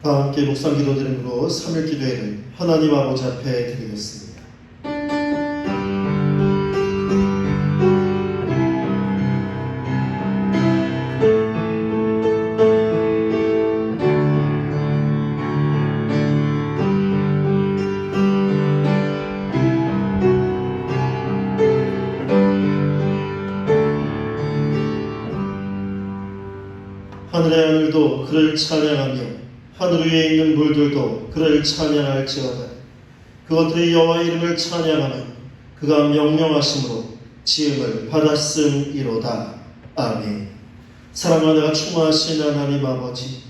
다 함께 묵상 기도드림으로 3일 기도회를 하나님 아버지 앞에 드리겠습니다. 하늘의 하늘도 그를 찬양하며 하늘 위에 있는 물들도 그를 찬양할지어다. 그것들이 여호와의 이름을 찬양하며 그가 명령하심으로 지음을 받았음이로다. 아멘. 사랑하는 충만하신 하나님 아버지,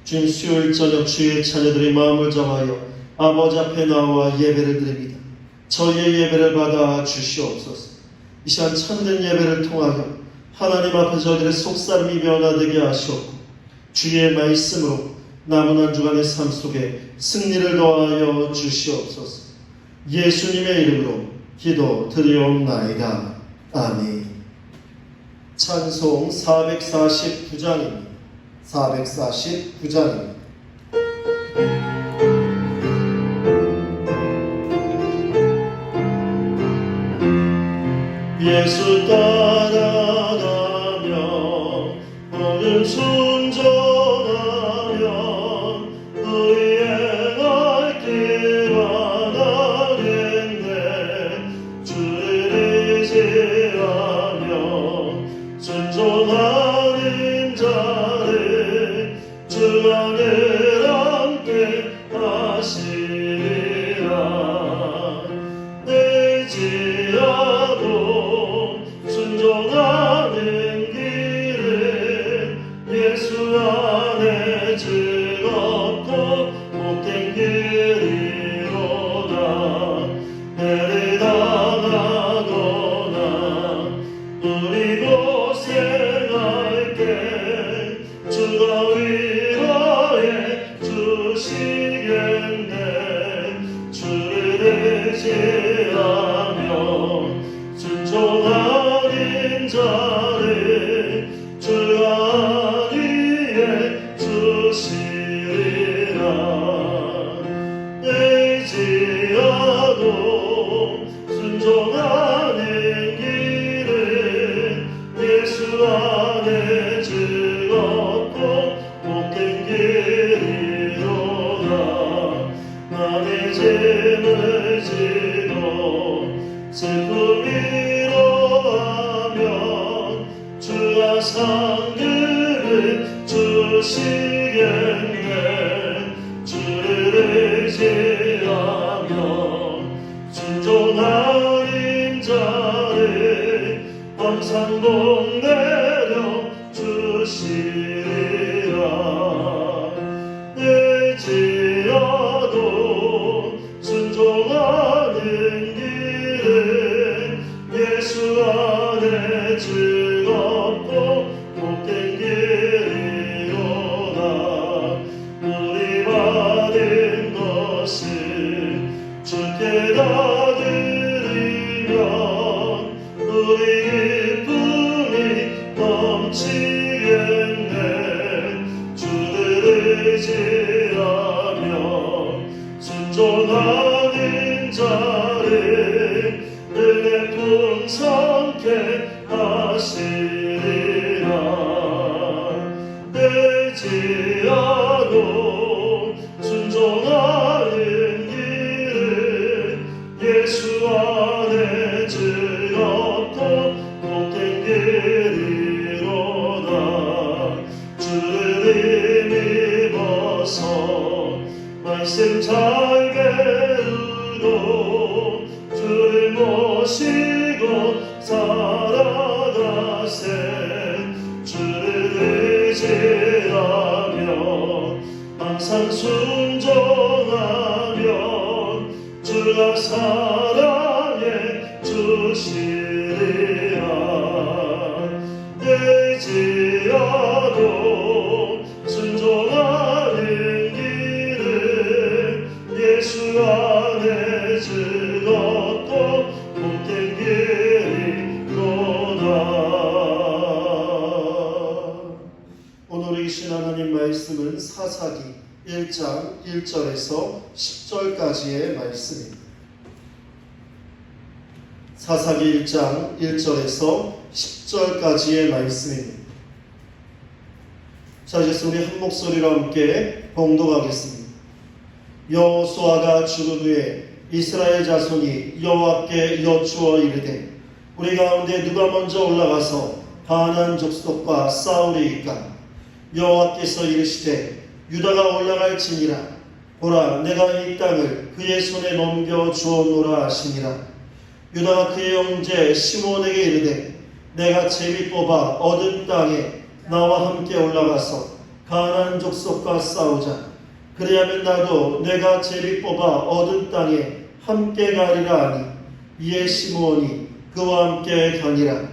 주님 수요일 저녁 주의 자녀들의 마음을 정하여 아버지 앞에 나와 예배를 드립니다. 저희의 예배를 받아 주시옵소서. 이 시간 참된 예배를 통하여 하나님 앞에 저희들의 속사람이 변화되게 하시옵고 주의 말씀으로 남은 한 주간의 삶 속에 승리를 더하여 주시옵소서. 예수님의 이름으로 기도드리옵나이다. 아멘. 찬송 449장입니다. 449장입니다. 예수 따라가며 너는 순종하며 의의 날 길 하나겠네. 주를 의지하며 순종하는 자를 주 안에 함께 하시리라. 의지하고 순종하는 길은 예수 안에 즐겁고 복된 길이로다. 해를 당하거나 우리 고생할 때 주가 위로해 주시겠네. 주를 의지하며 순종하는 자를 주가 위해 주시리라. 의지하고 순종하는 길은 예수 안에 즐겁고 복된 길이로다. 나의 짐을 지고 슬픔이로 하면 주가 상급을 주시겠네. 주를 의지하며 순종하는 자를 항상 복내려 주시리라. 의지하고 순종하는 길은 예수 안에 즐겁고 복된 길이로다. 우리 받은 것을 주께 다 드리면 우리 기쁨이 넘치겠네. 주를 의지하며 순종하는 자를 은혜 풍성케 하시리라. 의지하고 순종하는 길은 예수 안에 즐겁고 복된 길이로다. 주를 힘입어서 말씀 잘 배우고 주를 모시고 살아가세. 주를 의지하며 항상 순종하며 주가 사랑해 주시리라. 의지하고 순종하는 길은 예수 안에 즐겁고 복된 길이로다. 오늘 이 신 하나님 말씀은 사사기 1장 1절에서 10절까지의 말씀입니다. 사사기 1장 1절에서 10절까지의 말씀입니다. 자, 이제 우리 한 목소리로 함께 봉독하겠습니다. 여호수아가 죽은 후에 이스라엘 자손이 여호와께 여쭈어 이르되 우리 가운데 누가 먼저 올라가서 가나안 족속과 싸우리이까? 여호와께서 이르시되 유다가 올라갈지니라. 보라, 내가 이 땅을 그의 손에 넘겨 주었노라 하시니라. 유다가 그의 형제 시므온에게 이르되 내가 제비 뽑아 얻은 땅에 나와 함께 올라가서 가나안 족속과 싸우자. 그리하면 나도 내가 제비 뽑아 얻은 땅에 함께 가리라 하니 이에 시므온이 그와 함께 가니라.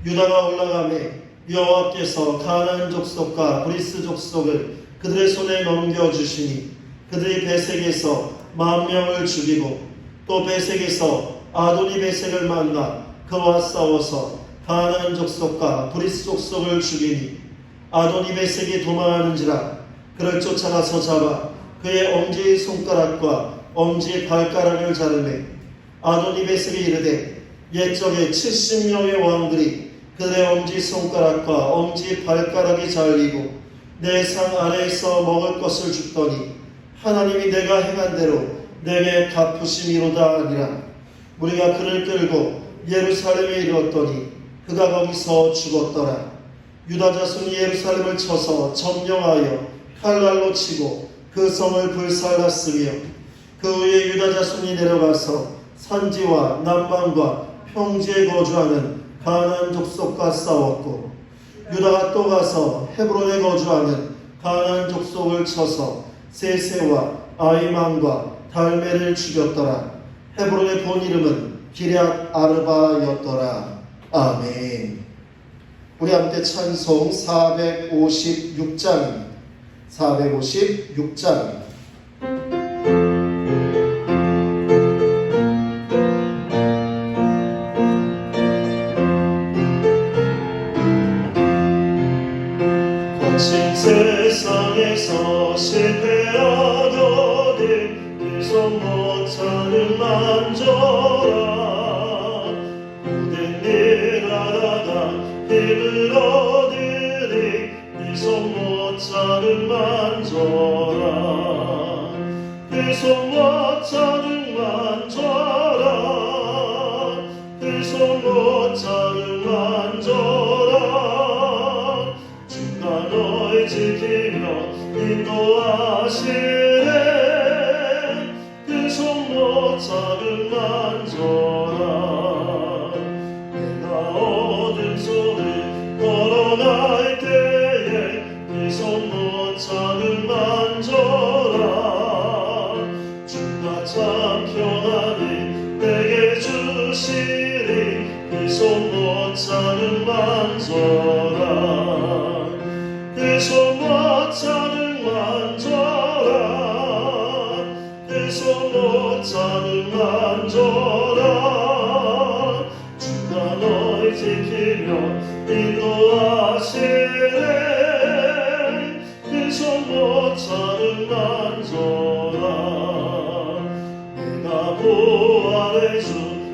유다가 올라가매 여호와께서 가나안 족속과 브리스 족속을 그들의 손에 넘겨주시니 그들이 베색에서 10,000명을 죽이고 또 베색에서 아도니 베색을 만나 그와 싸워서 가나안 족속과 브리스 족속을 죽이니 아도니 베색이 도망하는지라 그를 쫓아가서 잡아 그의 엄지의 손가락과 엄지의 발가락을 자르매 아도니 베색이 이르되 옛적에 70명의 왕들이 그들의 엄지손가락과 엄지발가락이 잘리고 내 상 아래에서 먹을 것을 줍더니 하나님이 내가 행한 대로 내게 갚으심이로다 하니라. 우리가 그를 끌고 예루살렘에 이르렀더니 그가 거기서 죽었더라. 유다 자손이 예루살렘을 쳐서 점령하여 칼날로 치고 그 성을 불살랐으며 그 후에 유다 자손이 내려가서 산지와 남방과 평지에 거주하는 가나안 족속과 싸웠고 유다가 또 가서 헤브론에 거주하는 가나안 족속을 쳐서 세세와 아이만과 달메를 죽였더라. 헤브론의 본 이름은 기럇 아르바였더라. 아멘. 우리 함께 찬송 456장입니다. 456장입니다. 세상에서 실패하거든 그 손 못하는 만져라. 모든 일 하다가 힘을 얻으니 그 손 못하는 만져라. 그 손 못하는 만져라. 그 손 못하는 만져라. 주가 너희 지키며 인도하시네. 그 손 못하는 만져라. 내가 어둠 속을 걸어갈 때에 그 손 못하는 만져라. 주가 참 평안을 내게 주시니 그 손 못하는 만져라. 그 손 못하는 만져라. 그 손 못하는 만져라. 주가 너희 지키며 인도하시네. 그 손 못하는 만져라. 내가 부활의 주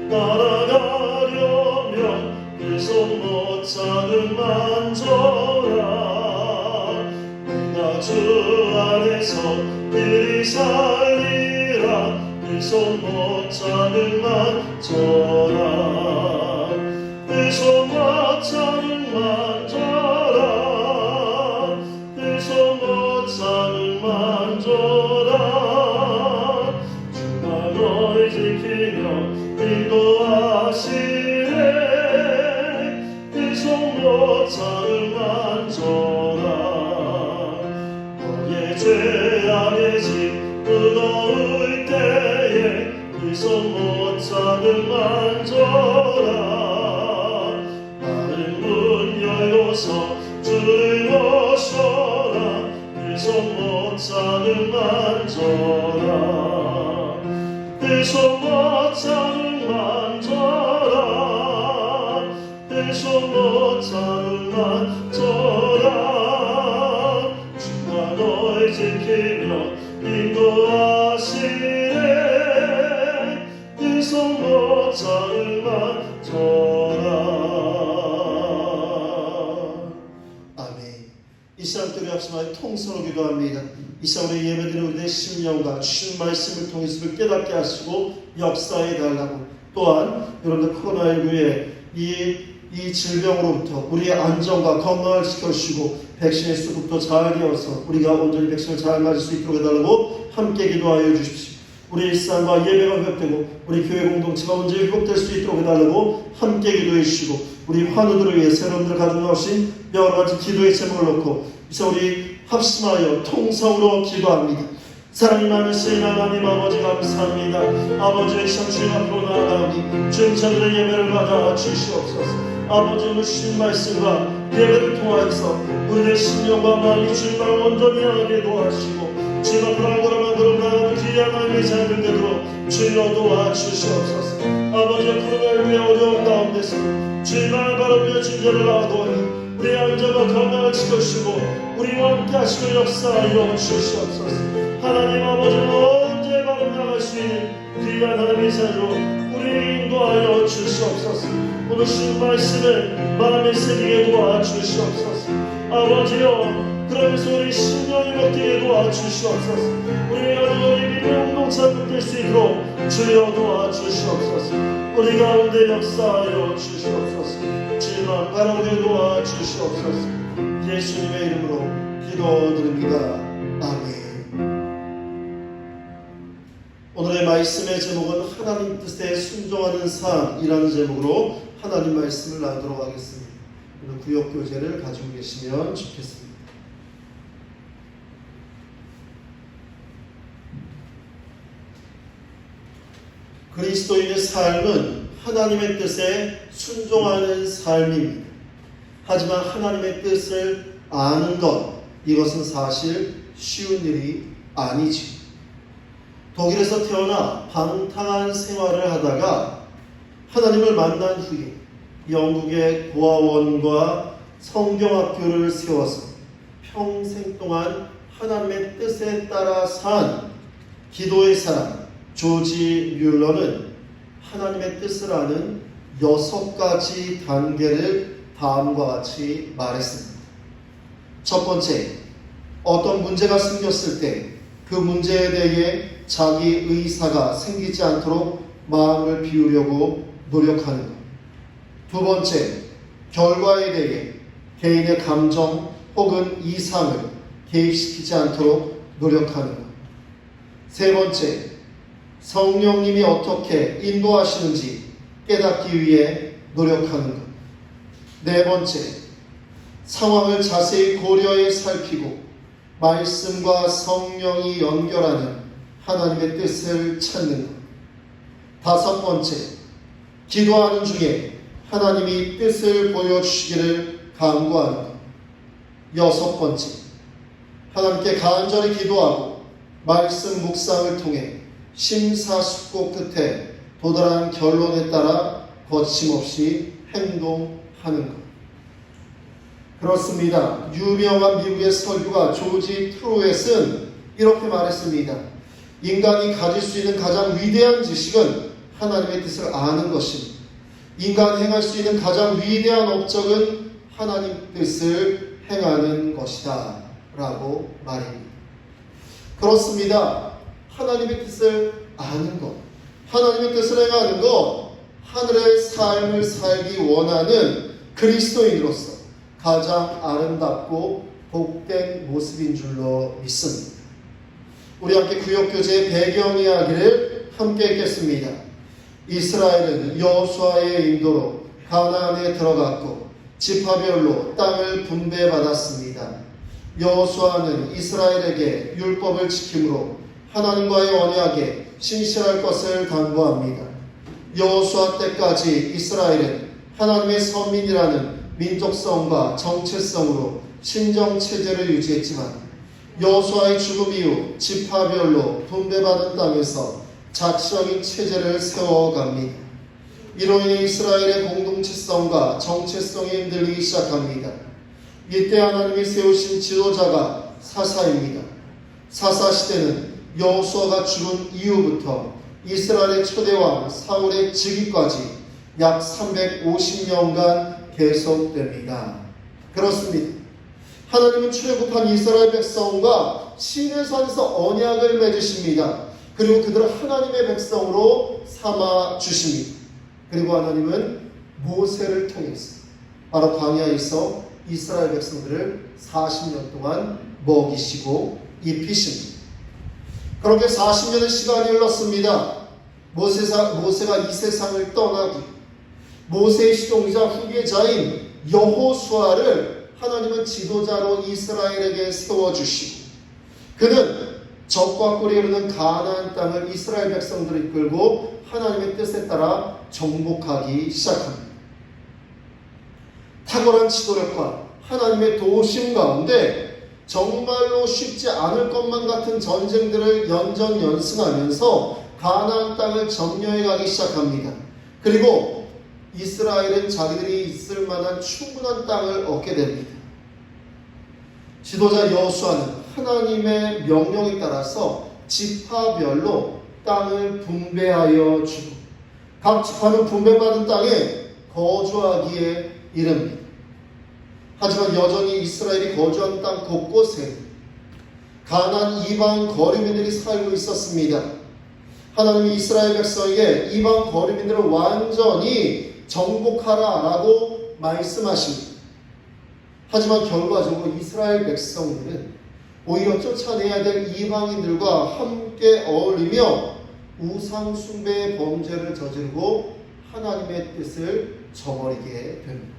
따라가려면 그 손 못하는 만져라. 내가 주 안에서 늘 살리라. 그 손 못하는 만져라. 그 손 못하는 만져라. 그 손 못하는 만져라. 주가 너희 지키며 인도하시네. 그 손 못하는 만져라. 너의 죄악의 집 무거울 때에 그 손 못하는 만져라. 마른 문 열고서 주를 모셔라. 그 손 못하는 만져라. 그 손 못하는 만져라. 그 손 못하는 만져라. 주가 너희 지키 지키며 인도하시네 그 손 못자를 만져라. 이 시간 우리 합심하여 통성으로 기도합니다. 이 시간 우리 예배드리는 우리의 심령과 주신 말씀을 통해서 깨닫게 하시고 역사해 달라고, 또한 여러분들 코로나19의 이 질병으로부터 우리의 안전과 건강을 지켜주시고 백신의 수급도 잘 되어서 우리가 온전히 백신을 잘 맞을 수 있도록 해달라고 함께 기도하여 주십시오. 우리 일상과 예배가 회복되고 우리 교회 공동체가 온전히 회복될 수 있도록 해달라고 함께 기도해 주시고, 우리 환우들을 위해 여러분들 가지고 나오신 여러 가지 기도의 제목을 놓고 이제 우리 합심하여 통성으로 기도합니다. 사랑이 많으신 하나님 아버지 감사합니다. 아버지의 성신 앞으로 나아가오니 주님자들의 예배를 받아 주시옵소서. 아버지의 주신 말씀과 예배를 통하여서 우리의 심령과 마음이 주님을 온전히 하게 도와주시고 주님 앞으로 한 걸음 한 걸음 나아가는 귀한 하나님의 자녀들 되도록 주여 도와주시옵소서. 아버지의 코로나19의 어려운 가운데서 주님을 바라보며 진절을 나아도니 우리 안전과 건강을 지켜주시고 우리와 함께 하시고 역사하여 주시옵소서. 하나님 아버지는 언제 바로 나갈 수 있는 귀한 하나님의 자녀로 우리 인도하여 주시옵소서. 오늘 주신 말씀을 마음에 새기게 도와주시옵소서. 아버지여, 그러면서 우리 심령이 먹게 도와주시옵소서. 우리 여러분의 믿음의 공동체가 될 수 있도록 주여 도와주시옵소서. 우리 가운데 역사하여 주시옵소서. 주님만 바라보게 도와주시옵소서. 예수님의 이름으로 기도드립니다. 아멘. 오늘의 말씀의 제목은 하나님 뜻에 순종하는 삶이라는 제목으로 하나님 말씀을 나누도록 하겠습니다. 오늘 구역교재를 가지고 계시면 좋겠습니다. 그리스도인의 삶은 하나님의 뜻에 순종하는 삶입니다. 하지만 하나님의 뜻을 아는 것, 이것은 사실 쉬운 일이 아니지. 독일에서 태어나 방탕한 생활을 하다가 하나님을 만난 후에 영국의 고아원과 성경학교를 세워서 평생 동안 하나님의 뜻에 따라 산 기도의 사람 조지 뮬러는 하나님의 뜻을 아는 6가지 단계를 다음과 같이 말했습니다. 첫 번째, 어떤 문제가 생겼을 때 그 문제에 대해 자기 의사가 생기지 않도록 마음을 비우려고 노력하는 것. 두 번째, 결과에 대해 개인의 감정 혹은 이상을 개입시키지 않도록 노력하는 것. 세 번째, 성령님이 어떻게 인도하시는지 깨닫기 위해 노력하는 것. 네 번째, 상황을 자세히 고려해 살피고 말씀과 성령이 연결하는 하나님의 뜻을 찾는 것. 다섯 번째, 기도하는 중에 하나님이 뜻을 보여주시기를 간구하는 것. 여섯 번째, 하나님께 간절히 기도하고 말씀 묵상을 통해 심사숙고 끝에 도달한 결론에 따라 거침없이 행동하는 것. 그렇습니다. 유명한 미국의 설교가 조지 트루엣은 이렇게 말했습니다. 인간이 가질 수 있는 가장 위대한 지식은 하나님의 뜻을 아는 것입니다. 인간이 행할 수 있는 가장 위대한 업적은 하나님 뜻을 행하는 것이다 라고 말합니다. 그렇습니다. 하나님의 뜻을 아는 것, 하나님의 뜻을 행하는 것, 하늘의 삶을 살기 원하는 그리스도인으로서 가장 아름답고 복된 모습인 줄로 믿습니다. 우리 함께 구역교제의 배경 이야기를 함께 읽겠습니다. 이스라엘은 여호수아의 인도로 가나안에 들어갔고 지파별로 땅을 분배받았습니다. 여호수아는 이스라엘에게 율법을 지킴으로 하나님과의 언약에 신실할 것을 당부합니다. 여호수아 때까지 이스라엘은 하나님의 선민이라는 민족성과 정체성으로 신정체제를 유지했지만 여호수아의 죽음 이후 지파별로 분배받은 땅에서 자치적인 체제를 세워갑니다. 이로 인해 이스라엘의 공동체성과 정체성이 흔들리기 시작합니다. 이때 하나님이 세우신 지도자가 사사입니다. 사사시대는 여호수아가 죽은 이후부터 이스라엘의 초대왕 사울의 즉위까지 약 350년간 계속됩니다. 그렇습니다. 하나님은 출애굽한 이스라엘 백성과 시내산에서 언약을 맺으십니다. 그리고 그들을 하나님의 백성으로 삼아 주십니다. 그리고 하나님은 모세를 통해서 바로 광야에서 이스라엘 백성들을 40년 동안 먹이시고 입히십니다. 그렇게 40년의 시간이 흘렀습니다. 모세가 이 세상을 떠나기, 모세의 시종이자 후계자인 여호수아를 하나님은 지도자로 이스라엘에게 세워주시고, 그는 적과 꿀이 흐르는 가나안 땅을 이스라엘 백성들을 이끌고 하나님의 뜻에 따라 정복하기 시작합니다. 탁월한 지도력과 하나님의 도우심 가운데 정말로 쉽지 않을 것만 같은 전쟁들을 연전연승하면서 가나안 땅을 점령해 가기 시작합니다. 그리고 이스라엘은 자기들이 있을 만한 충분한 땅을 얻게 됩니다. 지도자 여호수아는 하나님의 명령에 따라서 지파별로 땅을 분배하여 주고 각 지파는 분배받은 땅에 거주하기에 이릅니다. 하지만 여전히 이스라엘이 거주한 땅 곳곳에 가나안 이방 거류민들이 살고 있었습니다. 하나님이 이스라엘 백성에게 이방 거류민들을 완전히 정복하라라고 말씀하십니다. 하지만 결과적으로 이스라엘 백성들은 오히려 쫓아내야 될 이방인들과 함께 어울리며 우상 숭배의 범죄를 저지르고 하나님의 뜻을 저버리게 됩니다.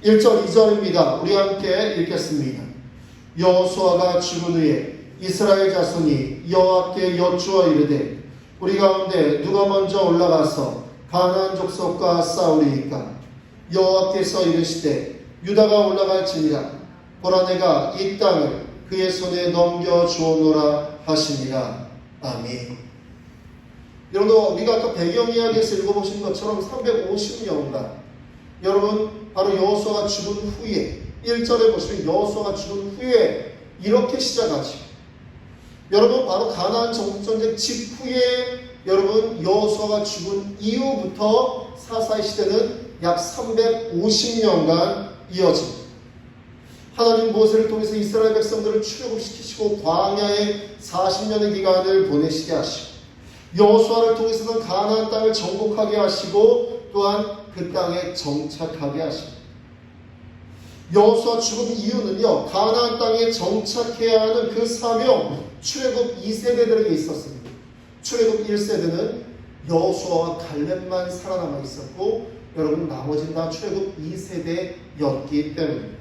1절 2절입니다. 우리 함께 읽겠습니다. 여호수아가 죽은 후에 이스라엘 자손이 여호와께 여쭈어 이르되 우리 가운데 누가 먼저 올라가서 가나안 족속과 싸우리이까? 여호와께서 이르시되 유다가 올라갈지니라. 보라 내가 이 땅을 그의 손에 넘겨주오노라 하시니라. 아멘. 여러분, 우리가 아까 배경 이야기에서 읽어보신 것처럼 350년간 여러분 바로 여호수아가 죽은 후에 1절에 보시면 여호수아가 죽은 후에 이렇게 시작하죠. 여러분 바로 가나안 정복전쟁 직후에 여러분 여호수아가 죽은 이후부터 사사의 시대는 약 350년간 이어집니다. 하나님 모세를 통해서 이스라엘 백성들을 출애굽시키시고 광야에 40년의 기간을 보내시게 하시고 여호수아를 통해서는 가나안 땅을 정복하게 하시고 또한 그 땅에 정착하게 하십니다. 여호수아 죽은 이유는요, 가나안 땅에 정착해야 하는 그 사명, 출애굽 2세대들에게 있었습니다. 출애굽 1세대는 여호수아와 갈렙만 살아남아 있었고 여러분 나머지는 다 출애굽 2세대였기 때문입니다.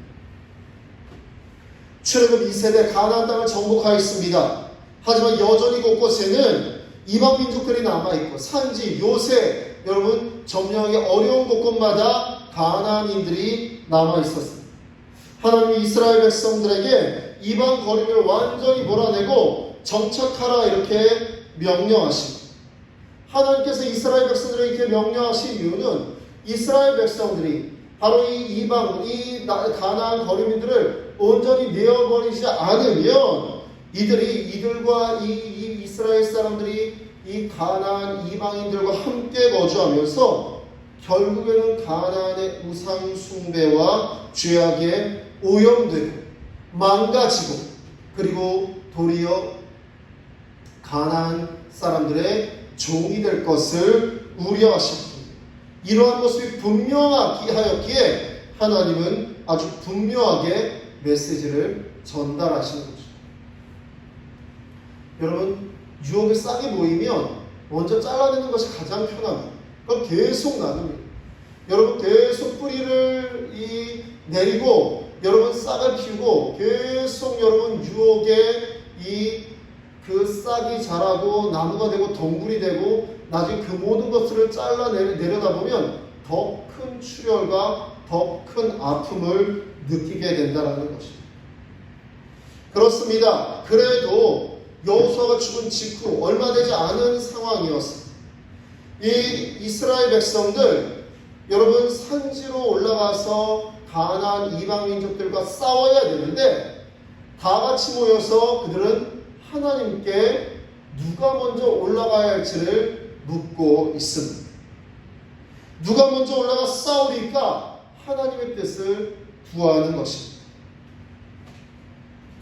출애굽 2세대 가나안 땅을 정복하였습니다. 하지만 여전히 곳곳에는 이방 민족들이 남아있고 산지, 요새 여러분 점령하기 어려운 곳곳마다 가나안인들이 남아있었습니다. 하나님이 이스라엘 백성들에게 이방 거리를 완전히 몰아내고 정착하라 이렇게 명령하십니다. 하나님께서 이스라엘 백성들에게 이렇게 명령하신 이유는 이스라엘 백성들이 바로 이 가나안 거류민들을 온전히 내어버리지 않으면 이들과 이 이스라엘 사람들이 이 가나안 이방인들과 함께 거주하면서 결국에는 가나안의 우상 숭배와 죄악에 오염되고 망가지고 그리고 도리어 가나안 사람들의 종이 될 것을 우려하십니다. 이러한 모습이 분명하게 하였기에 하나님은 아주 분명하게 메시지를 전달하시는 거죠. 여러분, 유혹에 싹이 모이면 먼저 잘라내는 것이 가장 편합니다. 그럼 계속 나눕니다. 여러분 계속 뿌리를 내리고 여러분 싹을 피우고 계속 여러분 유혹에 그 싹이 자라고 나무가 되고 덩굴이 되고 나중에 그 모든 것들을 잘라내려다 보면 더 큰 출혈과 더 큰 아픔을 느끼게 된다는 것입니다. 그렇습니다. 그래도 여호수아가 죽은 직후 얼마 되지 않은 상황이었습니다. 이 이스라엘 백성들 여러분 산지로 올라가서 가나안 이방 민족들과 싸워야 되는데 다 같이 모여서 그들은 하나님께 누가 먼저 올라가야 할지를 묻고 있습니다. 누가 먼저 올라가 싸우리까 하나님의 뜻을 구하는 것입니다.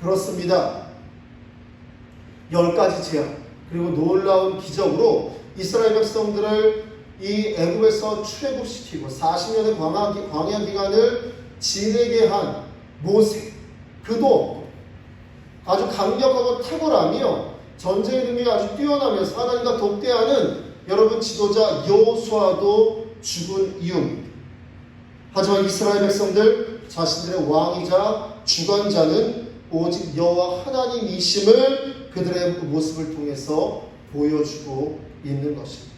그렇습니다. 10가지 재앙 그리고 놀라운 기적으로 이스라엘 백성들을 이 애굽에서 출애굽시키고 40년의 광야 기간을 지내게 한 모세, 그도 아주 강력하고 탁월하며 전쟁의 능력이 아주 뛰어나면서 하나님과 독대하는 여러분 지도자 여호수아도 죽은 이유입니다. 하지만 이스라엘 백성들 자신들의 왕이자 주관자는 오직 여호와 하나님이심을 그들의 모습을 통해서 보여주고 있는 것입니다.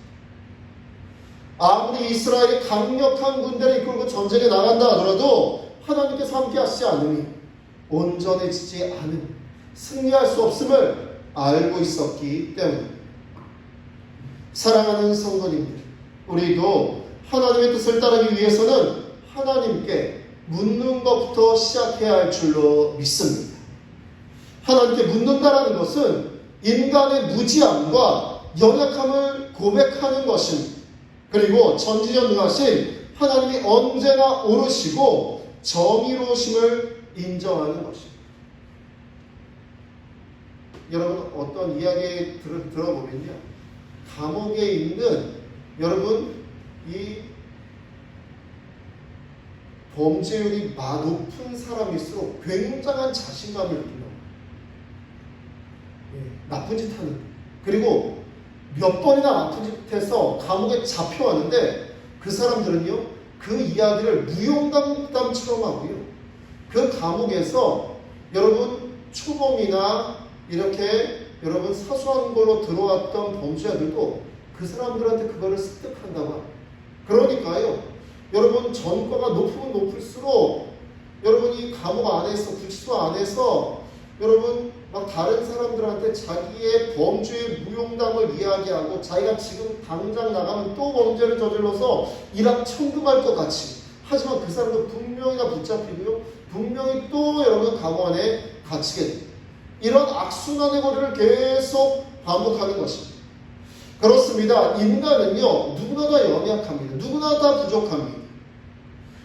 아무리 이스라엘이 강력한 군대를 이끌고 전쟁에 나간다 하더라도 하나님께서 함께 하시지 않으니 온전해지지 않은 승리할 수 없음을 알고 있었기 때문입니다. 사랑하는 성도님들, 우리도 하나님의 뜻을 따르기 위해서는 하나님께 묻는 것부터 시작해야 할 줄로 믿습니다. 하나님께 묻는다라는 것은 인간의 무지함과 연약함을 고백하는 것입니다. 그리고 전지전능하신 하나님이 언제나 옳으시고 정의로우심을 인정하는 것입니다. 여러분 어떤 이야기 들어보면요, 감옥에 있는 여러분 이 범죄율이 높은 사람일수록 굉장한 자신감을 느낍니다. 나쁜 짓 하는, 그리고 몇 번이나 나쁜 짓 해서 감옥에 잡혀왔는데 그 사람들은요 그 이야기를 무용담처럼 하고요, 그 감옥에서 여러분 초범이나 이렇게 여러분 사소한 걸로 들어왔던 범죄자들도 그 사람들한테 그거를 습득한다고 합니다. 그러니까요 여러분 전과가 높으면 높을수록 여러분 이 감옥 안에서, 구치소 안에서 여러분 막 다른 사람들한테 자기의 범죄의 무용담을 이야기하고 자기가 지금 당장 나가면 또 범죄를 저질러서 일확천금할 것 같이, 하지만 그 사람도 분명히 다 붙잡히고요 분명히 또 여러분 감옥 안에 갇히게 됩니다. 이런 악순환의 거리를 계속 반복하는 것입니다. 그렇습니다. 인간은요 누구나 다 연약합니다. 누구나 다 부족합니다.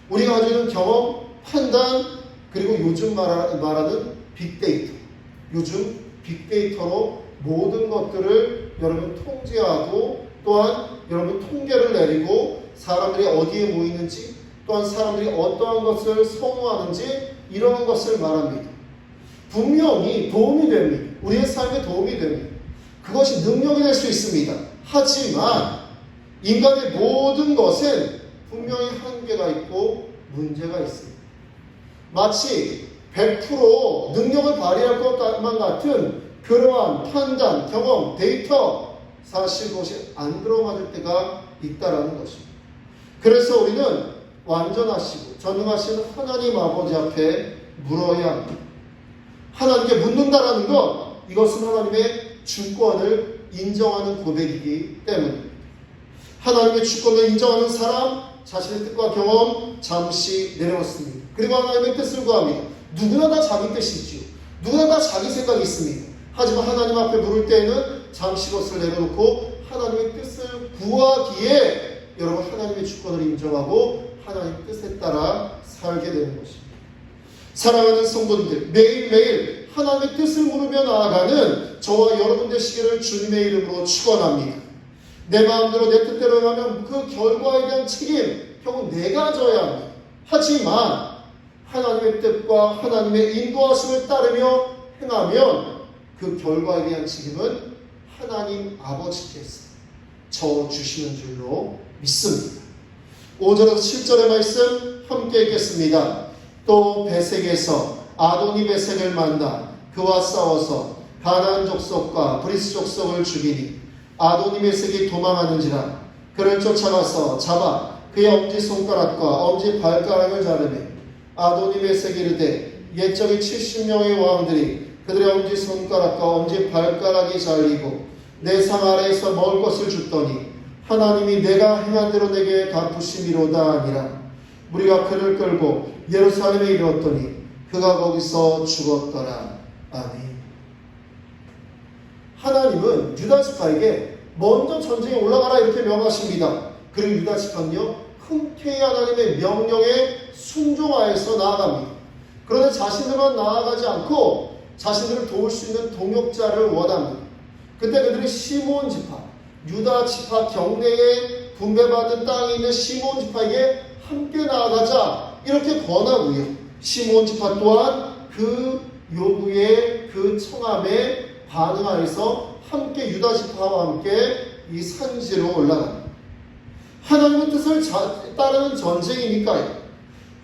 우리가 가지고 있는 경험, 판단, 그리고 요즘 말하는 빅데이터, 요즘 빅데이터로 모든 것들을 여러분 통제하고 또한 여러분 통계를 내리고 사람들이 어디에 모이는지 또한 사람들이 어떠한 것을 선호하는지 이런 것을 말합니다. 분명히 도움이 됩니다. 우리의 삶에 도움이 됩니다. 그것이 능력이 될 수 있습니다. 하지만 인간의 모든 것은 분명히 한계가 있고 문제가 있습니다. 마치 100% 능력을 발휘할 것만 같은 그러한 판단, 경험, 데이터, 사실 그것이 안 들어맞을 때가 있다라는 것입니다. 그래서 우리는 완전하시고 전능하신 하나님 아버지 앞에 물어야 합니다. 하나님께 묻는다라는 것, 이것은 하나님의 주권을 인정하는 고백이기 때문입니다. 하나님의 주권을 인정하는 사람, 자신의 뜻과 경험 잠시 내려놓습니다. 그리고 하나님의 뜻을 구합니다. 누구나 다 자기 뜻이 있죠. 누구나 다 자기 생각이 있습니다. 하지만 하나님 앞에 물을 때에는 잠시 것을 내려놓고 하나님의 뜻을 구하기에 여러분 하나님의 주권을 인정하고 하나님의 뜻에 따라 살게 되는 것입니다. 사랑하는 성도님들, 매일매일 하나님의 뜻을 물으며 나아가는 저와 여러분 되시기를 주님의 이름으로 축원합니다. 내 마음대로 내 뜻대로 행하면 그 결과에 대한 책임 결국 내가 져야 합니다. 하지만 하나님의 뜻과 하나님의 인도하심을 따르며 행하면 그 결과에 대한 책임은 하나님 아버지께서 져주시는 줄로 믿습니다. 5절에서 7절의 말씀 함께 읽겠습니다. 또 베색에서 아도니 베색을 만나 그와 싸워서 가나안 족속과 브리스 족속을 죽이니 아도니 베색이 도망하는지라 그를 쫓아가서 잡아 그의 엄지손가락과 엄지발가락을 자르매 아도니 베색이 이르되 옛적의 70명의 왕들이 그들의 엄지손가락과 엄지발가락이 잘리고 내 상 아래에서 먹을 것을 줬더니 하나님이 내가 행한 대로 내게 갚으심이로다 아니라 우리가 그를 끌고 예루살렘에 이르렀더니 그가 거기서 죽었더라. 아멘. 하나님은 유다 지파에게 먼저 전쟁에 올라가라 이렇게 명하십니다. 그리고 유다 지파는요 흔쾌히 하나님의 명령에 순종하여서 나아갑니다. 그런데 자신들만 나아가지 않고 자신들을 도울 수 있는 동역자를 원합니다. 그때 그들이 시므온 지파, 유다 지파 경내에 분배받은 땅에 있는 시므온 지파에게 함께 나아가자 이렇게 권하고요. 시므온 지파 또한 그 요구에 그 청함에 반응하여서 함께 유다 지파와 함께 이 산지로 올라갑니다. 하나님의 뜻을 따르는 전쟁이니까요.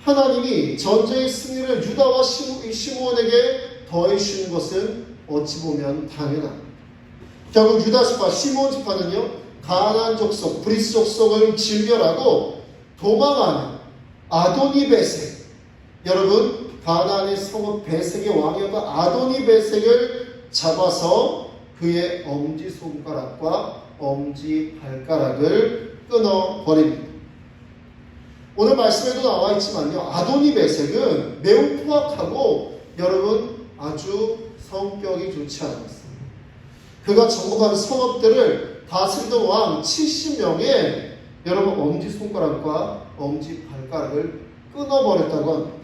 하나님이 전쟁의 승리를 유다와 시므온에게 더해 주시는 것은 어찌 보면 당연합니다. 결국 유다 지파, 시므온 지파는요 가나안 족속, 브리스 족속을 진멸하고 도망하는 아도니 베색, 여러분 가나안의 성읍 베색의 왕이었던 아도니 베색을 잡아서 그의 엄지손가락과 엄지발가락을 끊어버립니다. 오늘 말씀에도 나와 있지만요 아도니 베색은 매우 포악하고 여러분 아주 성격이 좋지 않았습니다. 그가 정복한 성읍들을 다스리던 왕 70명의 여러분 엄지손가락과 엄지발가락을 끊어버렸다고 합니다.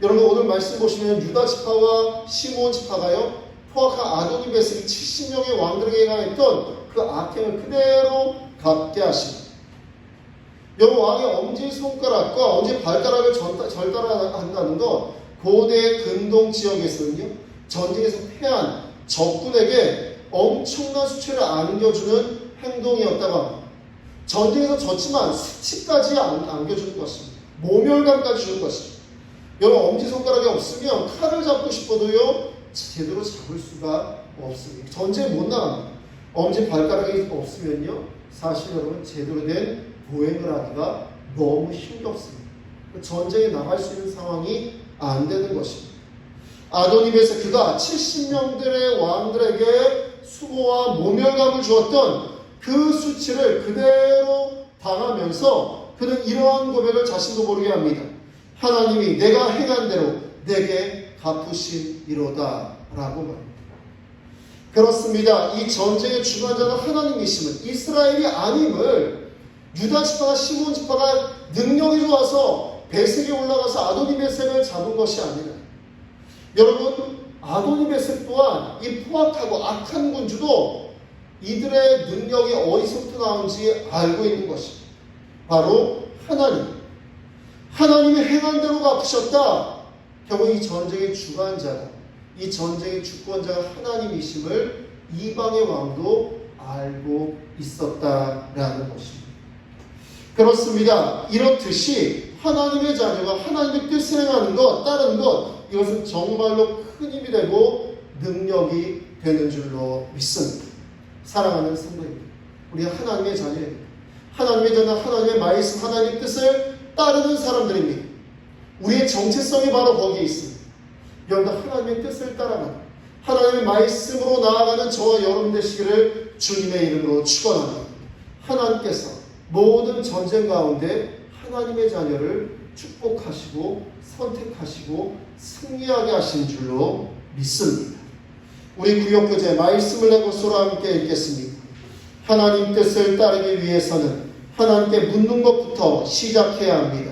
여러분 오늘 말씀 보시면 유다 지파와 시므온 지파가요 포악한 아도니 베색이 70명의 왕들에게 행했던 그 악행을 그대로 갚게 하십니다. 여러분 왕의 엄지손가락과 엄지발가락을 절단한다는 것, 고대 근동 지역에서는요 전쟁에서 패한 적군에게 엄청난 수치를 안겨주는 행동이었다고 합니다. 전쟁에서 졌지만 수치까지 안겨주는 것입니다. 모멸감까지 주는 것입니다. 여러분 엄지손가락이 없으면 칼을 잡고 싶어도요 제대로 잡을 수가 없습니다. 전쟁에 못 나갑니다. 엄지발가락이 없으면요 사실 여러분 제대로 된 보행을 하기가 너무 힘겹습니다. 전쟁에 나갈 수 있는 상황이 안 되는 것입니다. 아도니베스 그가 70명들의 왕들에게 수고와 모멸감을 주었던 그 수치를 그대로 당하면서 그는 이러한 고백을 자신도 모르게 합니다. 하나님이 내가 행한 대로 내게 갚으시리로다 라고 말합니다. 그렇습니다. 이 전쟁의 주관자는 하나님이심은 이스라엘이 아님을 유다 지파와 시므온 지파가 능력이 좋아서 베색에 올라가서 아도니 베색을 잡은 것이 아니라 여러분 아도니 베색 또한 이 포악하고 악한 군주도 이들의 능력이 어디서부터 나온지 알고 있는 것입니다. 바로 하나님이 행한 대로 갚으셨다. 결국 이 전쟁의 주관자가 이 전쟁의 주권자가 하나님이심을 이방의 왕도 알고 있었다라는 것입니다. 그렇습니다. 이렇듯이 하나님의 자녀가 하나님의 뜻을 행하는 것, 따르는 것, 이것은 정말로 큰 힘이 되고 능력이 되는 줄로 믿습니다. 사랑하는 성도입니다. 우리가 하나님의 자녀입니다. 하나님의 자녀, 하나님의 말씀, 하나님의 뜻을 따르는 사람들입니다. 우리의 정체성이 바로 거기에 있습니다. 여러분들 하나님의 뜻을 따라가는 하나님의 말씀으로 나아가는 저와 여러분 되시기를 주님의 이름으로 축원합니다. 하나님께서 모든 전쟁 가운데 하나님의 자녀를 축복하시고 선택하시고 승리하게 하신 줄로 믿습니다. 우리 구역교제 말씀을 내 것으로 함께 읽겠습니다. 하나님 뜻을 따르기 위해서는 하나님께 묻는 것부터 시작해야 합니다.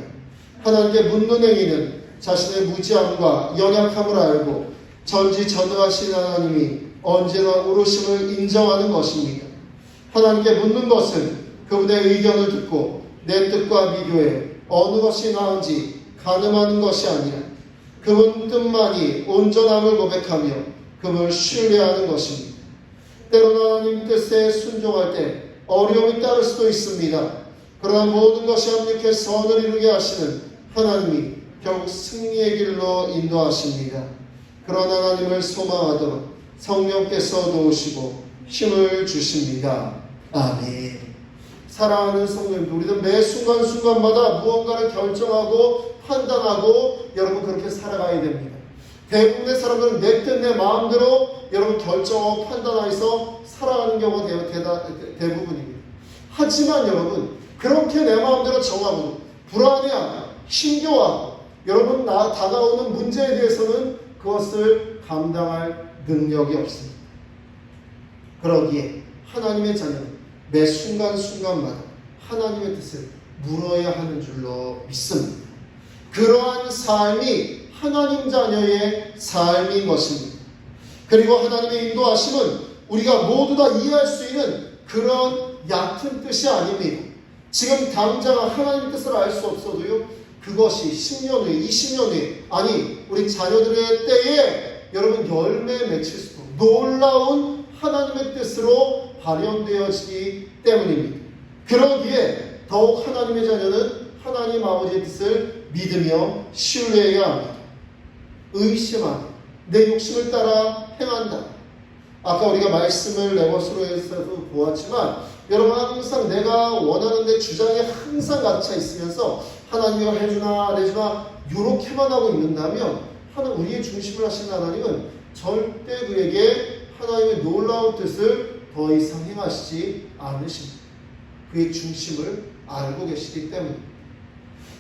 하나님께 묻는 행위는 자신의 무지함과 연약함을 알고 전지전능하신 하나님이 언제나 오르심을 인정하는 것입니다. 하나님께 묻는 것은 그분의 의견을 듣고 내 뜻과 비교해 어느 것이 나은지 가늠하는 것이 아니라 그분 뜻만이 온전함을 고백하며 그분을 신뢰하는 것입니다. 때로는 하나님 뜻에 순종할 때 어려움이 따를 수도 있습니다. 그러나 모든 것이 합력해 선을 이루게 하시는 하나님이 결국 승리의 길로 인도하십니다. 그런 하나님을 소망하도록 성령께서 도우시고 힘을 주십니다. 아멘. 사랑하는 성도님들, 우리는 매 순간순간마다 무언가를 결정하고 판단하고 여러분 그렇게 살아가야 됩니다. 대부분의 사람들은 내 뜻 내 마음대로 여러분 결정하고 판단하여서 살아가는 경우가 대부분입니다. 하지만 여러분 그렇게 내 마음대로 정하고 불안해하고 힘겨워하고 여러분 다가오는 문제에 대해서는 그것을 감당할 능력이 없습니다. 그러기에 하나님의 자녀는 매 순간순간마다 하나님의 뜻을 물어야 하는 줄로 믿습니다. 그러한 삶이 하나님 자녀의 삶인 것입니다. 그리고 하나님의 인도하심은 우리가 모두 다 이해할 수 있는 그런 얕은 뜻이 아닙니다. 지금 당장 하나님의 뜻을 알 수 없어도요, 그것이 10년 후에 20년 후에 아니 우리 자녀들의 때에 여러분 열매 맺힐 수도 놀라운 하나님의 뜻으로 발현되어지기 때문입니다. 그러기에 더욱 하나님의 자녀는 하나님 아버지의 뜻을 믿으며 신뢰해야 합니다. 의심하며 내 욕심을 따라 행한다. 아까 우리가 말씀을 레버스로에서도 보았지만 여러분 항상 내가 원하는 데 주장에 항상 갇혀 있으면서 하나님이 해주나 안 해주나 이렇게만 하고 있는다면 우리의 중심을 하신 하나님은 절대 그에게 하나님의 놀라운 뜻을 더 이상 행하시지 않으십니다. 그의 중심을 알고 계시기 때문입니다.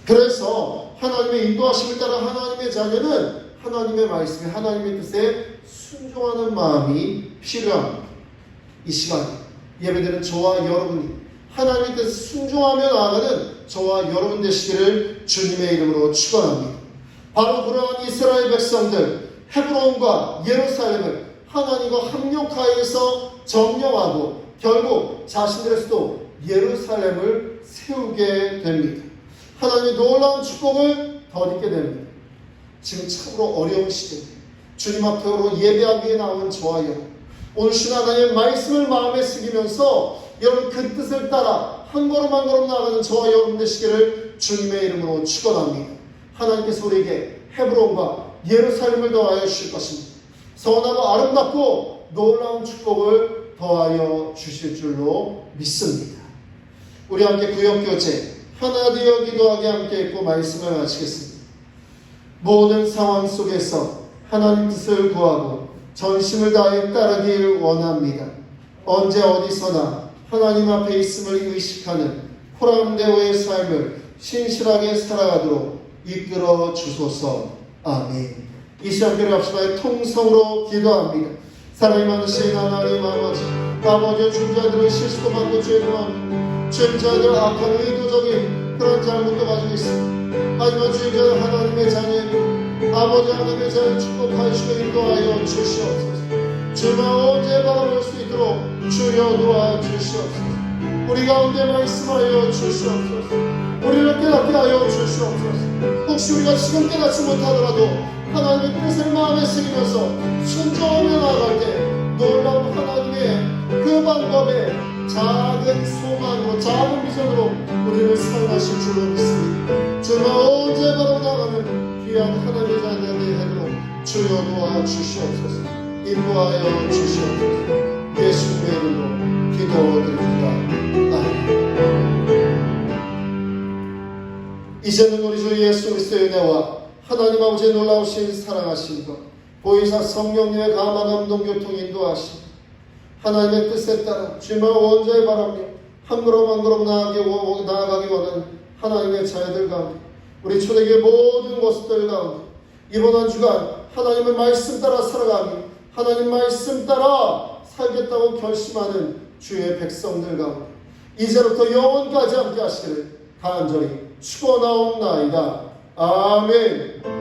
그래서 하나님의 인도하심을 따라 하나님의 자녀는 하나님의 말씀에 하나님의 뜻에 순종하는 마음이 필요합니다. 이 시간에 예배드리는 저와 여러분이 하나님의 뜻에 순종하며 나아가는 저와 여러분 되시기를 주님의 이름으로 축원합니다. 바로 그러한 이스라엘 백성들 헤브론과 예루살렘을 하나님과 합력하여서 점령하고 결국 자신들의 수도 예루살렘을 세우게 됩니다. 하나님의 놀라운 축복을 덧입게 됩니다. 지금 참으로 어려운 시대입니다. 주님 앞으로 예배하기 위해 나오는 저와 여러분, 오늘 신 하나님의 말씀을 마음에 새기면서 여러분 그 뜻을 따라 한 걸음 한 걸음 나아가는 저와 여러분 되시기를 주님의 이름으로 축원합니다. 하나님께서 우리에게 헤브론과 예루살렘을 더하여 주실 것입니다. 선하고 아름답고 놀라운 축복을 더하여 주실 줄로 믿습니다. 우리 함께 구역교제 하나 되어 기도하게 함께 읽고 말씀을 마치겠습니다. 모든 상황 속에서 하나님 뜻을 구하고 전심을 다해 따르길 원합니다. 언제 어디서나 하나님 앞에 있음을 의식하는 호람대오의 삶을 신실하게 살아가도록 이끌어 주소서. 아멘. 이 시간 기도합시다. 통성으로 기도합니다. 사랑이 많으신 하나님 아버지, 아버지의 중자들은 실수도 많고 죄도 많고 죄자들 악한 의도적인 그런 잘못도 가지고 있습니다. 하지만 죄자들 하나님의 자녀에게 아버지 하나님의 자녀를 축복하시고 인도하여 주시옵소서. 주만 언제 바라볼 수 있도록 주여 도와주시옵소서. 우리 가운데 말씀하여 주시옵소서. 우리를 깨닫게 하여 주시옵소서. 혹시 우리가 지금 깨닫지 못하더라도 하나님의 뜻을 마음에 새기면서 순종하며 나아갈 때 놀라운 하나님의 그 방법에 작은 소망으로 작은 비전으로 우리를 사용하실 줄로 믿습니다. 주만 언제 바로 나가는 귀한 하나님의 자녀들이 되도록 주여 도와주시옵소서. 인도하여 주시옵소서. 예수님의 이름으로 기도드립니다. 아멘. 이제는 우리 주 예수 그리스도의 은혜와 하나님 아버지의 놀라우신 사랑하신 것, 보혜사 성령님의 감화 감동 교통 인도하심, 하나님의 뜻에 따라 주님을 원자에 바라며 한 걸음 한 걸음 나아가기 원하는 하나님의 자녀들 가운데, 우리 초대교회 모든 모습들 가운데 이번 한 주간 하나님의 말씀 따라 살아가며 하나님 말씀 따라 살겠다고 결심하는 주의 백성들 가운데 이제부터 영원까지 함께 하시기를 간절히 축원하옵나이다. 아멘.